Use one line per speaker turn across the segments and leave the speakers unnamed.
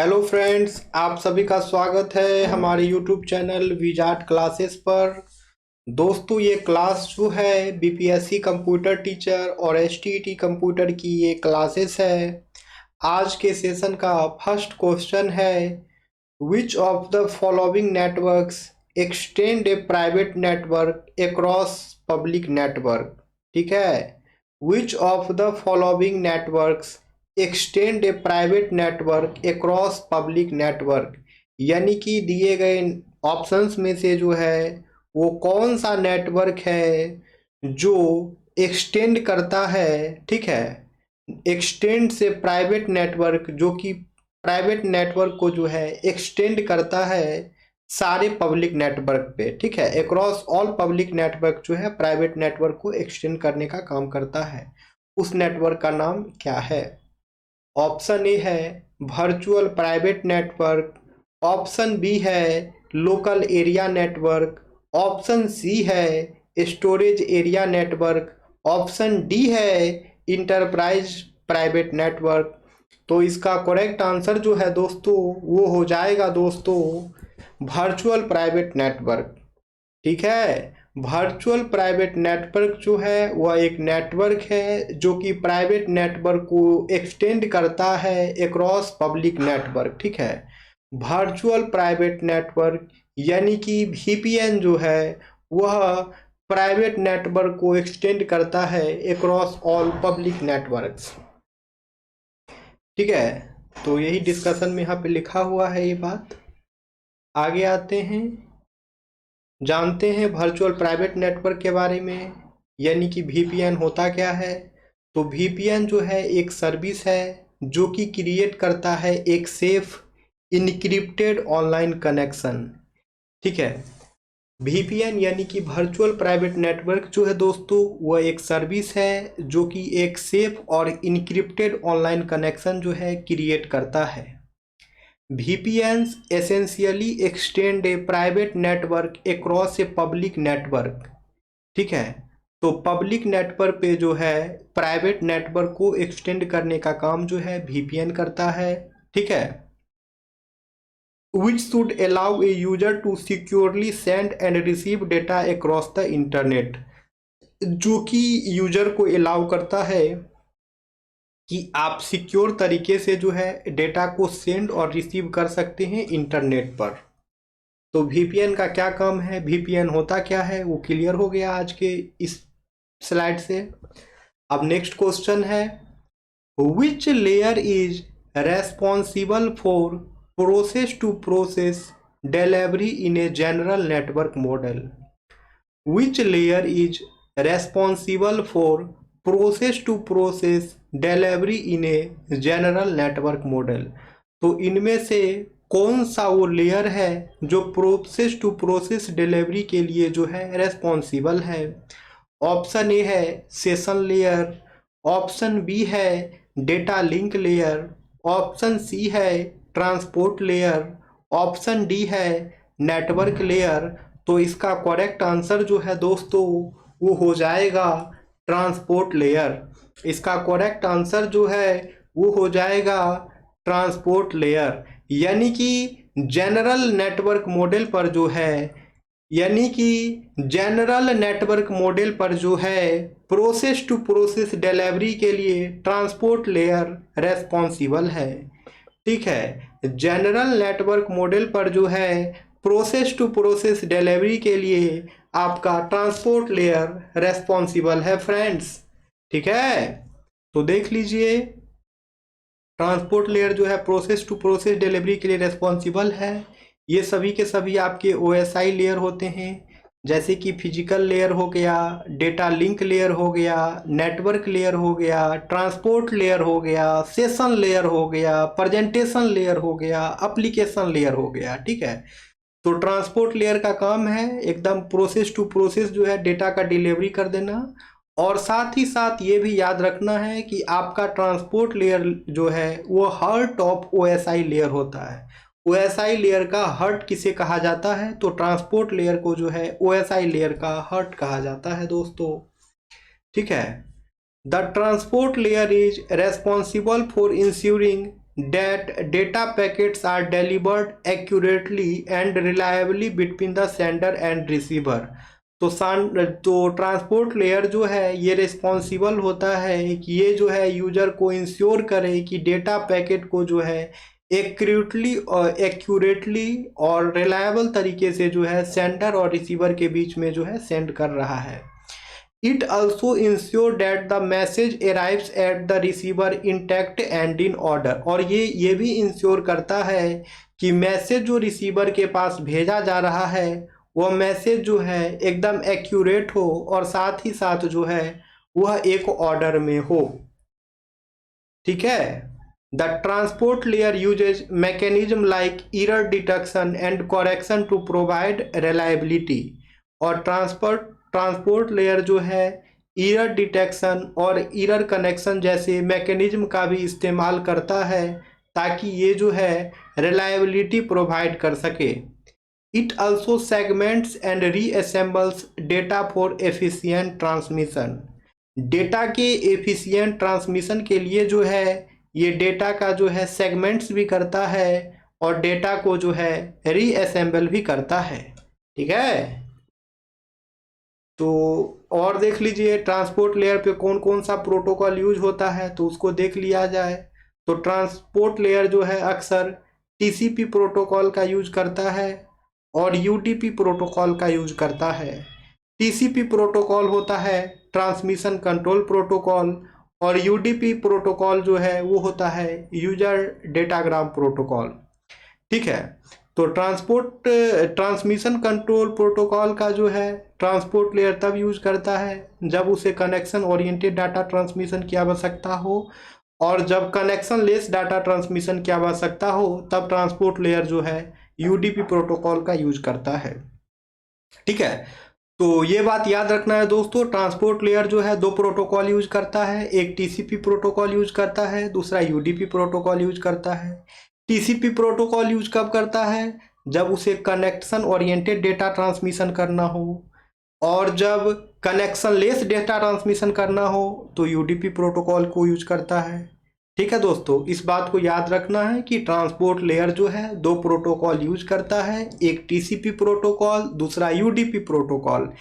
Hello friends, आप सभी का स्वागत है हमारे यूट्यूब चैनल विजार्ड क्लासेस पर। दोस्तों, ये क्लास जो है बीपीएससी कंप्यूटर टीचर और एसटीईटी कंप्यूटर की ये क्लासेस है। आज के सेशन का फर्स्ट क्वेश्चन है, which of the following networks extend A private network across public network. ठीक है, which of the following networks extend A private network across public network. यानी कि दिए गए ऑप्शंस में से जो है वो कौन सा नेटवर्क है जो एक्सटेंड करता है। ठीक है, एक्सटेंड से प्राइवेट नेटवर्क, जो कि प्राइवेट नेटवर्क को जो है एक्सटेंड करता है सारे पब्लिक नेटवर्क पे। ठीक है, अक्रॉस ऑल पब्लिक नेटवर्क जो है प्राइवेट नेटवर्क को एक्सटेंड करने का काम करता है। उस नेटवर्क का नाम क्या है? ऑप्शन ए है virtual private network, option B है local area network, option C है storage area network, option D है इंटरप्राइज प्राइवेट नेटवर्क। तो इसका करेक्ट आंसर जो है दोस्तों वो हो जाएगा दोस्तों वर्चुअल प्राइवेट नेटवर्क। ठीक है, वर्चुअल प्राइवेट नेटवर्क जो है वह एक नेटवर्क है जो कि प्राइवेट नेटवर्क को एक्सटेंड करता है अक्रॉस पब्लिक नेटवर्क। ठीक है, वर्चुअल प्राइवेट नेटवर्क यानी कि वीपीएन जो है वह प्राइवेट नेटवर्क को एक्सटेंड करता है अक्रॉस ऑल पब्लिक नेटवर्क्स। ठीक है, तो यही डिस्कशन में यहाँ पे लिखा हुआ है ये बात। आगे आते हैं, जानते हैं वर्चुअल प्राइवेट नेटवर्क के बारे में, यानी कि वीपीएन होता क्या है। तो वीपीएन जो है एक सर्विस है जो कि क्रिएट करता है एक सेफ इनक्रिप्टेड ऑनलाइन कनेक्शन। ठीक है, वीपीएन यानी कि वर्चुअल प्राइवेट नेटवर्क जो है दोस्तों वह एक सर्विस है जो कि एक सेफ और इनक्रिप्टेड ऑनलाइन कनेक्शन जो है क्रिएट करता है। VPNs essentially extend a private network across a public network। ठीक है, तो पब्लिक नेटवर्क पे जो है प्राइवेट नेटवर्क को एक्सटेंड करने का काम जो है VPN करता है। ठीक है, which should allow a user to securely send and receive data across the internet। जो कि यूजर को अलाउ करता है कि आप सिक्योर तरीके से जो है डेटा को सेंड और रिसीव कर सकते हैं इंटरनेट पर। तो वीपीएन का क्या काम है, वीपीएन होता क्या है, वो क्लियर हो गया आज के इस स्लाइड से। अब नेक्स्ट क्वेश्चन है, which layer is responsible for process to process delivery in a general network model. Which layer is responsible for process to process delivery in a general network model. तो इनमें से कौन सा वो layer है जो process to process delivery के लिए जो है रेस्पॉन्सिबल है? ऑप्शन ए है सेशन लेयर, ऑप्शन बी है data link layer, option C है ट्रांसपोर्ट लेयर, ऑप्शन डी है नेटवर्क लेयर। तो इसका करेक्ट आंसर जो है दोस्तों वो हो जाएगा ट्रांसपोर्ट लेयर। इसका करेक्ट आंसर जो है वो हो जाएगा ट्रांसपोर्ट लेयर। यानी कि जनरल नेटवर्क मॉडल पर जो है, यानी कि जनरल नेटवर्क मॉडल पर जो है प्रोसेस टू प्रोसेस डिलीवरी के लिए ट्रांसपोर्ट लेयर रेस्पॉन्सिबल है। ठीक है, जनरल नेटवर्क मॉडल पर जो है प्रोसेस टू प्रोसेस डिलीवरी के लिए आपका ट्रांसपोर्ट लेयर रेस्पॉन्सिबल है फ्रेंड्स। ठीक है, तो देख लीजिए ट्रांसपोर्ट लेयर जो है प्रोसेस टू प्रोसेस डिलीवरी के लिए रेस्पॉन्सिबल है। ये सभी के सभी आपके ओएसआई लेयर होते हैं, जैसे कि फिजिकल लेयर हो गया, डेटा लिंक लेयर हो गया, नेटवर्क लेयर हो गया, ट्रांसपोर्ट लेयर हो गया, सेशन लेयर हो गया, प्रेजेंटेशन लेयर हो गया, एप्लीकेशन लेयर हो गया। ठीक है, तो ट्रांसपोर्ट लेयर का काम है एकदम प्रोसेस टू प्रोसेस जो है डेटा का डिलीवरी कर देना। और साथ ही साथ ये भी याद रखना है कि आपका ट्रांसपोर्ट लेयर जो है वो हार्ट ऑफ ओएसआई लेयर होता है। ओएसआई लेयर का हार्ट किसे कहा जाता है? तो ट्रांसपोर्ट लेयर को जो है ओएसआई लेयर का हार्ट कहा जाता है दोस्तों। ठीक है, the transport layer is responsible for ensuring that data packets are delivered accurately and reliably between the sender and receiver। तो ट्रांसपोर्ट लेयर जो है ये रिस्पॉन्सिबल होता है कि ये जो है यूजर को इंश्योर करे कि डेटा पैकेट को जो है एक्यूरेटली और रिलायबल तरीके से जो है सेंडर और रिसीवर के बीच में जो है सेंड कर रहा है। It also ensure that the message arrives at the receiver intact and in order। और ये भी इंश्योर करता है कि मैसेज जो रिसीवर के पास भेजा जा रहा है वह मैसेज जो है एकदम एक्यूरेट हो और साथ ही साथ जो है वह एक ऑर्डर में हो। ठीक है। The transport layer uses mechanism like error detection and correction to provide reliability. और ट्रांसपोर्ट लेयर जो है एरर डिटेक्शन और एरर कनेक्शन जैसे मैकेनिज्म का भी इस्तेमाल करता है ताकि ये जो है रिलायबिलिटी प्रोवाइड कर सके। It also segments and reassembles data for efficient transmission. Data के एफिशिएंट ट्रांसमिशन के लिए जो है ये डेटा का जो है सेगमेंट्स भी करता है और डेटा को जो है रीअसेंबल भी करता है। ठीक है। तो और देख लीजिए ट्रांसपोर्ट लेयर पे कौन कौन सा प्रोटोकॉल यूज होता है तो उसको देख लिया जाए। तो ट्रांसपोर्ट लेयर जो है अक्सर टीसीपी प्रोटोकॉल का यूज करता है और यूडीपी प्रोटोकॉल का यूज करता है। टीसीपी प्रोटोकॉल होता है ट्रांसमिशन कंट्रोल प्रोटोकॉल और यूडीपी प्रोटोकॉल जो है वो होता है यूजर डेटाग्राम प्रोटोकॉल। ठीक है। तो ट्रांसमिशन कंट्रोल प्रोटोकॉल का जो है ट्रांसपोर्ट लेयर तब यूज करता है जब उसे कनेक्शन ओरिएंटेड डाटा ट्रांसमिशन की आवश्यकता हो और जब कनेक्शन लेस डाटा ट्रांसमिशन की आवश्यकता हो तब ट्रांसपोर्ट लेयर जो है यूडीपी प्रोटोकॉल का यूज करता है। ठीक है। तो ये बात याद रखना है दोस्तों, ट्रांसपोर्ट लेयर जो है दो प्रोटोकॉल यूज करता है, एक टीसीपी प्रोटोकॉल यूज करता है, दूसरा यूडीपी प्रोटोकॉल यूज करता है। टीसीपी प्रोटोकॉल यूज कब करता है? जब उसे कनेक्शन ओरिएंटेड डेटा ट्रांसमिशन करना हो और जब कनेक्शन लेस डेटा ट्रांसमिशन करना हो तो यूडीपी प्रोटोकॉल को यूज करता है। ठीक है दोस्तों, इस बात को याद रखना है कि ट्रांसपोर्ट लेयर जो है दो प्रोटोकॉल यूज करता है, एक टीसीपी प्रोटोकॉल, दूसरा यूडीपी प्रोटोकॉल।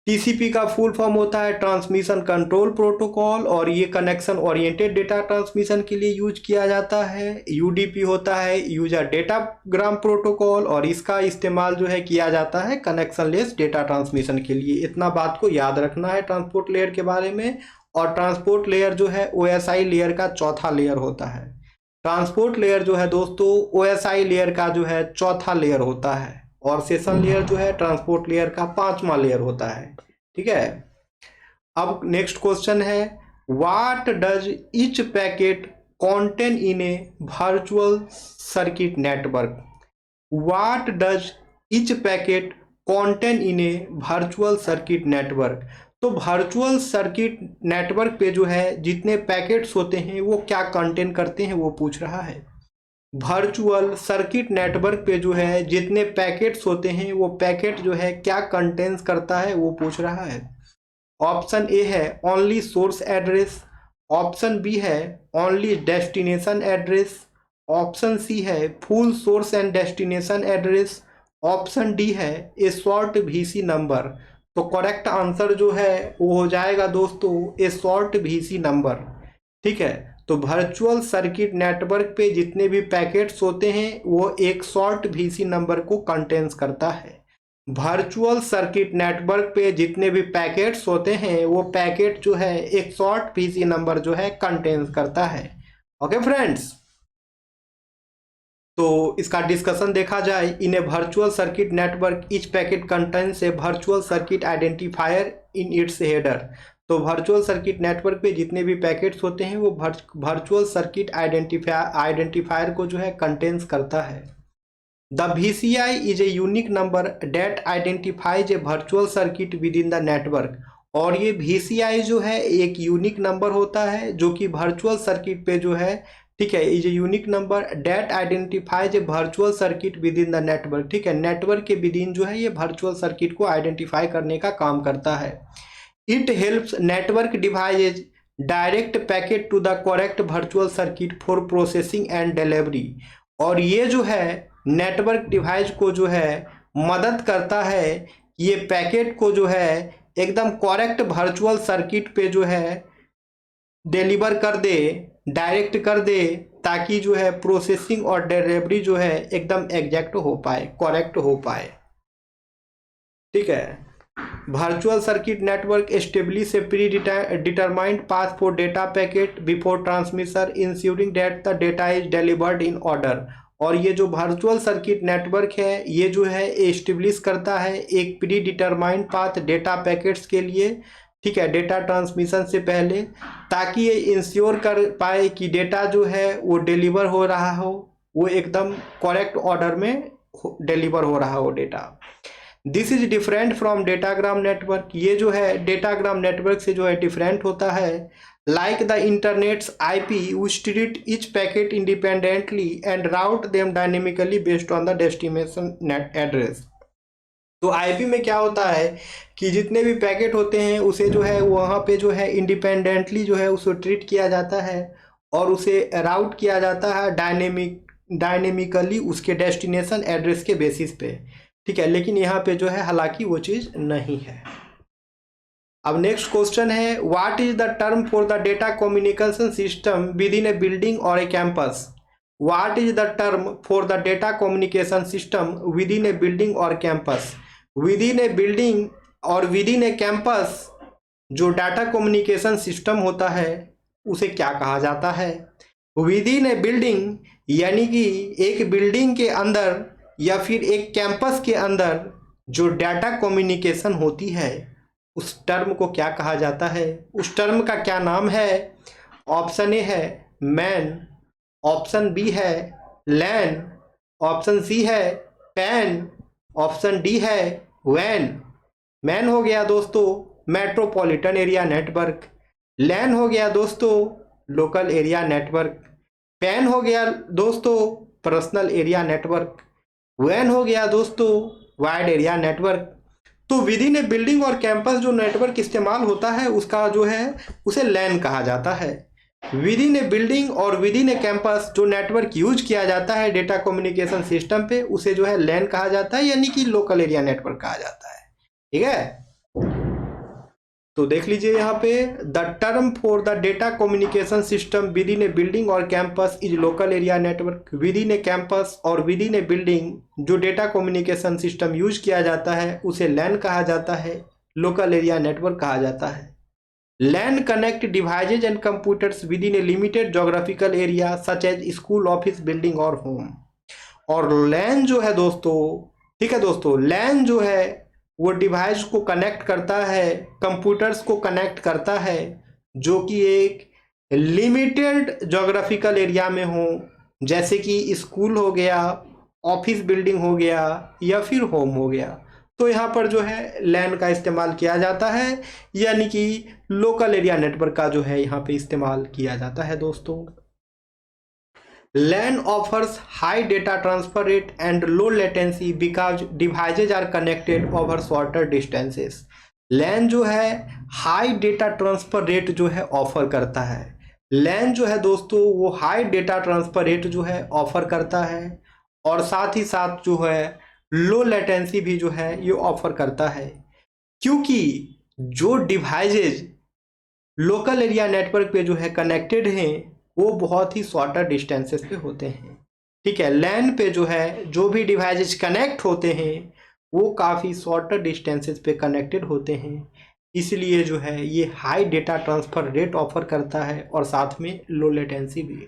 टीसीपी का फुल फॉर्म होता है ट्रांसमिशन कंट्रोल प्रोटोकॉल और ये कनेक्शन ओरिएंटेड डेटा ट्रांसमिशन के लिए यूज किया जाता है। यूडीपी होता है यूजर डेटाग्राम प्रोटोकॉल और इसका इस्तेमाल जो है किया जाता है कनेक्शन लेस डेटा ट्रांसमिशन के लिए। इतना बात को याद रखना है ट्रांसपोर्ट लेयर के बारे में। और ट्रांसपोर्ट लेयर जो है ओएसआई लेयर का चौथा लेयर होता है। ट्रांसपोर्ट लेयर जो है दोस्तों ओएसआई लेयर का जो है चौथा लेयर होता है और सेशन लेयर जो है ट्रांसपोर्ट लेयर का पांचवा लेयर होता है। ठीक है। अब नेक्स्ट क्वेश्चन है, what does each packet contain in a virtual circuit network. What does each packet contain in a virtual circuit network. तो वर्चुअल सर्किट नेटवर्क पे जो है जितने पैकेट्स होते हैं वो क्या कंटेन करते हैं वो पूछ रहा है। वर्चुअल सर्किट नेटवर्क पे जो है जितने पैकेट्स होते हैं वो पैकेट जो है क्या कंटेंस करता है वो पूछ रहा है। ऑप्शन ए है only source address, option B है only destination address, option C है full source and destination address, option D है ए शॉर्ट वीसी नंबर। तो करेक्ट आंसर जो है वो हो जाएगा दोस्तों ए शॉर्ट वीसी नंबर। ठीक है। तो वर्चुअल सर्किट नेटवर्क पे जितने भी पैकेट्स होते हैं वो एक शॉर्ट वीसी नंबर को कंटेन्स करता है। वर्चुअल सर्किट नेटवर्क पे जितने भी पैकेट्स होते हैं वो पैकेट जो है एक शॉर्ट वीसी नंबर जो है कंटेन्स करता है। ओके फ्रेंड्स, तो इसका डिस्कशन देखा जाए, in a virtual circuit network each packet contains a virtual circuit identifier in its header. तो वर्चुअल सर्किट नेटवर्क पे जितने भी पैकेट्स होते हैं वो वर्चुअल सर्किट आइडेंटिफायर को जो है कंटेन्स करता है। The VCI is a unique number that identifies a virtual circuit within the network. और ये VCI जो है एक यूनिक नंबर होता है जो कि वर्चुअल सर्किट पे जो है, ठीक है, is a unique number that identifies a virtual circuit within the network. ठीक है, नेटवर्क के विद इन जो है ये वर्चुअल सर्किट को आइडेंटिफाई करने का काम करता है। It helps network devices direct packet to the correct virtual circuit for processing and delivery. और ये जो है नेटवर्क डिवाइस को जो है मदद करता है, ये पैकेट को जो है एकदम करेक्ट वर्चुअल सर्किट पे जो है डिलीवर कर दे, डायरेक्ट कर दे, ताकि जो है प्रोसेसिंग और डिलीवरी जो है एकदम एग्जैक्ट हो पाए, करेक्ट हो पाए। ठीक है। Virtual circuit network establish A pre determined path for data packet before transmission ensuring that the data is delivered in order. और ये जो वर्चुअल सर्किट नेटवर्क है ये जो है एस्टेब्लिश करता है एक pre determined path data packets के लिए, ठीक है, डेटा ट्रांसमिशन से पहले, ताकि ये इंश्योर कर पाए कि डेटा जो है वो डिलीवर हो रहा हो, वो एकदम करेक्ट ऑर्डर में डिलीवर हो रहा हो data. This is different from datagram network. ये जो है डेटाग्राम नेटवर्क से जो है डिफरेंट होता है। Like the internets IP which treat each packet independently and route them dynamically based on the destination net address। तो IP में क्या होता है कि जितने भी पैकेट होते हैं उसे जो है वहाँ पे जो है इंडिपेंडेंटली जो है उसे ट्रीट किया जाता है और उसे राउट किया जाता है डायनेमिकली उसके डेस्टिनेशन एड्रेस के बेसिस पे, ठीक है। लेकिन यहाँ पे जो है हालांकि वो चीज़ नहीं है। अब नेक्स्ट क्वेश्चन है, what is the term for the data communication system within a building or a campus. What is the term for the data communication system within a building or campus. Within a building or within a campus जो data communication system होता है उसे क्या कहा जाता है। With in a building यानी कि एक बिल्डिंग के अंदर या फिर एक कैंपस के अंदर जो डाटा कम्युनिकेशन होती है उस टर्म को क्या कहा जाता है, उस टर्म का क्या नाम है। ऑप्शन ए है मैन, ऑप्शन बी है लैन, ऑप्शन सी है पैन, ऑप्शन डी है वैन। मैन हो गया दोस्तों मेट्रोपॉलिटन एरिया नेटवर्क, लैन हो गया दोस्तों लोकल एरिया नेटवर्क, पैन हो गया दोस्तों पर्सनल एरिया नेटवर्क, वैन हो गया दोस्तों वाइड एरिया नेटवर्क। तो with in a building or campus जो नेटवर्क इस्तेमाल होता है उसका जो है उसे लैन कहा जाता है। With in a building or within a campus जो नेटवर्क यूज किया जाता है डेटा कम्युनिकेशन सिस्टम पे उसे जो है लैन कहा जाता है, यानी कि लोकल एरिया नेटवर्क कहा जाता है। ठीक है, तो देख लीजिए यहाँ पे the term for the data communication system within a building or campus is local area network. Within a campus or within a building जो डेटा कम्युनिकेशन सिस्टम यूज किया जाता है उसे लैन कहा जाता है, लोकल एरिया नेटवर्क कहा जाता है। LAN connect devices and computers within a limited geographical area such as school office building or home. और लैन जो है दोस्तों, ठीक है दोस्तों, लैन जो है वो डिवाइस को कनेक्ट करता है, कंप्यूटर्स को कनेक्ट करता है जो कि एक लिमिटेड जोग्राफिकल एरिया में हो, जैसे कि स्कूल हो गया, ऑफिस बिल्डिंग हो गया या फिर होम हो गया। तो यहाँ पर जो है लैन का इस्तेमाल किया जाता है, यानी कि लोकल एरिया नेटवर्क का जो है यहाँ पे इस्तेमाल किया जाता है दोस्तों। LAN offers high data transfer rate and low latency because devices are connected over shorter distances। LAN जो है हाई डेटा ट्रांसफर रेट जो है ऑफर करता है। LAN जो है दोस्तों वो हाई डेटा ट्रांसफर रेट जो है ऑफर करता है और साथ ही साथ जो है लो लेटेंसी भी जो है ये ऑफर करता है, क्योंकि जो डिवाइसेज लोकल एरिया नेटवर्क पे जो है कनेक्टेड हैं वो बहुत ही शॉर्टर डिस्टेंसेस पे होते हैं। ठीक है, लैन पे जो है जो भी डिवाइसेज कनेक्ट होते हैं वो काफ़ी शॉर्टर डिस्टेंसेस पे कनेक्टेड होते हैं, इसलिए जो है ये high data transfer rate offer करता है और साथ में लो लेटेंसी भी।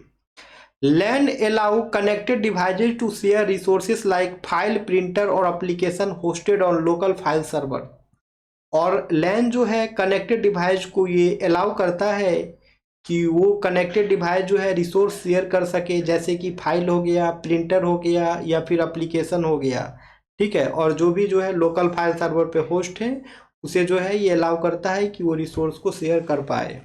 LAN allow connected devices to share resources like file, printer और application hosted on local file server. और लैन जो है कनेक्टेड डिवाइस को ये अलाउ करता है कि वो कनेक्टेड डिवाइस जो है रिसोर्स शेयर कर सके, जैसे कि फाइल हो गया, प्रिंटर हो गया या फिर एप्लीकेशन हो गया। ठीक है, और जो भी जो है लोकल फाइल सर्वर पे होस्ट है उसे जो है ये अलाउ करता है कि वो रिसोर्स को शेयर कर पाए।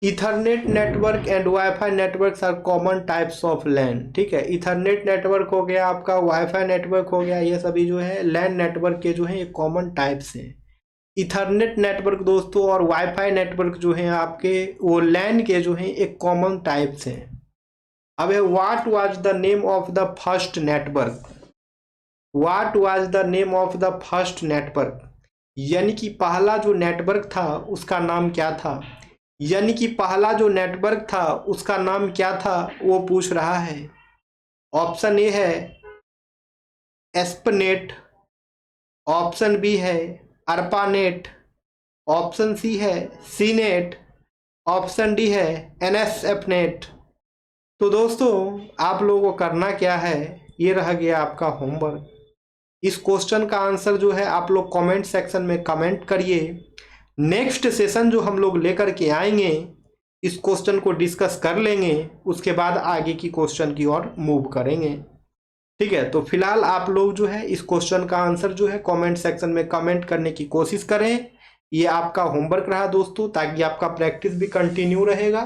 Ethernet network and wifi networks are common types of LAN. ठीक है, इथरनेट नेटवर्क हो गया आपका, वाईफाई नेटवर्क हो गया, ये सभी जो है लैन नेटवर्क के जो है ये कॉमन टाइप्स हैं। इथरनेट नेटवर्क दोस्तों और वाईफाई नेटवर्क जो है आपके वो लैन के जो है एक कॉमन टाइप्स हैं। अब है what was the name of the first network. What was the name of the first network, यानी कि पहला जो नेटवर्क था उसका नाम क्या था। यानी कि पहला जो नेटवर्क था उसका नाम क्या था वो पूछ रहा है। ऑप्शन ए है एस्पनेट, ऑप्शन बी है अर्पानेट, ऑप्शन सी है सीनेट, ऑप्शन डी है एनएसएफनेट। तो दोस्तों आप लोगों को करना क्या है, ये रह गया आपका होमवर्क। इस क्वेश्चन का आंसर जो है आप लोग कमेंट सेक्शन में कमेंट करिए। नेक्स्ट सेशन जो हम लोग लेकर के आएंगे इस क्वेश्चन को डिस्कस कर लेंगे, उसके बाद आगे की क्वेश्चन की ओर मूव करेंगे। ठीक है, तो फिलहाल आप लोग जो है इस क्वेश्चन का आंसर जो है कमेंट सेक्शन में कमेंट करने की कोशिश करें। ये आपका होमवर्क रहा दोस्तों, ताकि आपका प्रैक्टिस भी कंटिन्यू रहेगा।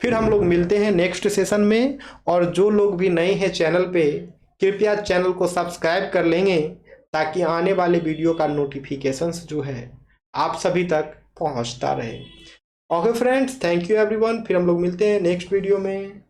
फिर हम लोग मिलते हैं नेक्स्ट सेशन में। और जो लोग भी नए हैं चैनल पे, कृपया चैनल को सब्सक्राइब कर लेंगे, ताकि आने वाले वीडियो का नोटिफिकेशंस जो है आप सभी तक पहुंचता रहे। Okay friends, thank you everyone. फिर हम लोग मिलते हैं नेक्स्ट वीडियो में।